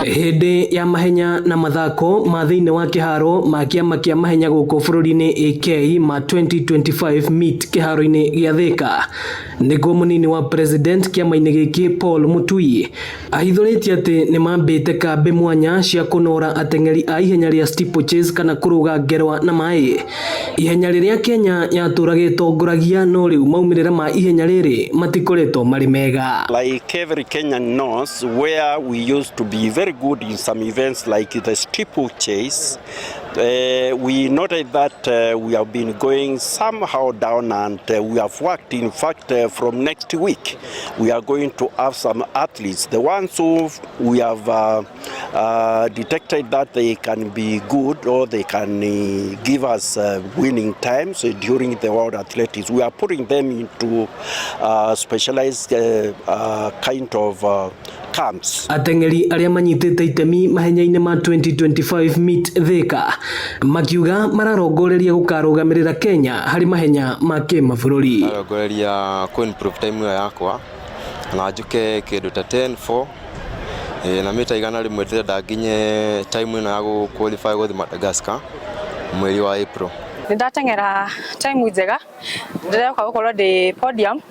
Hĩndĩ ya mahenya na mathako ma thĩinĩ wa kĩharo ma kĩama kĩa mahenya gũkũ bũrũri-inĩ AK ma 2025 meet kĩharo-inĩ gĩa Thika, nĩguo mũnini wa president kĩama-inĩ gĩkĩ Paul Mũtui ahithũrĩtie atĩ nĩ mambĩte kambĩ mwanya cia kũnora ateng'eri a ihenya rĩa steeplechase kana kũrũga ngerwa na maĩ, ihenya rĩrĩa Kenya yatũraga ĩtongoragia, no rĩu maumĩrĩra ma ihenya rĩrĩ matikoretwo marĩ mega. Like every Kenyan knows, where we used to be very good in some events like the steeplechase, we noted that we have been going somehow down, and we have worked. In fact, from next week we are going to have some athletes, the ones who we have detected that they can be good or they can give us winning times during the World Athletics. We are putting them into specialized kind of camps. Ateng'eri arĩa manyitĩte itemi mahenya-inĩ ma 2025 meet Thika makiuga mararongoreria gũkarũgamĩrĩra Kenya harĩ mahenya ma kĩmabũrũri. Arongoreria improve time ĩyo yakwa na njuke kĩndũ ta 10:4 na mita igana rĩmwe ndĩrenda nginye time ĩno ya qualify gũthiĩ Madagascar mweri wa April. Nĩndateng'era time njega, ndĩreka gũkorwo ndĩ podium.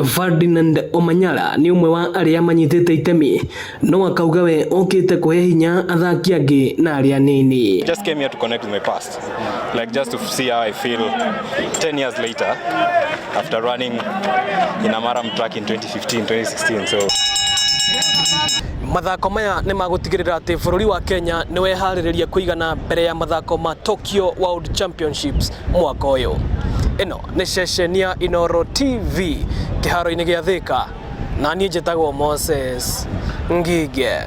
Ferdinand Omanyala ni umwe wa arĩa manyitĩte itemi, no akauga we okĩte kũhe hinya athaki angĩ na arĩa nini. Just came here to connect with my past, like just to see how I feel 10 years later after running in a marathon track in 2015, 2016. So mathako maya nĩ magũtigĩrĩra atĩ bũrũri wa Kenya nĩ weharĩrĩria kũigana mbere ya mathako ma Tokyo World Championships mwaka ũyũ. Ĩno nĩ ceceni ya Inooro TV kĩharo-inĩ gĩa Thika, na niĩ njĩtagwo Moses Ngige.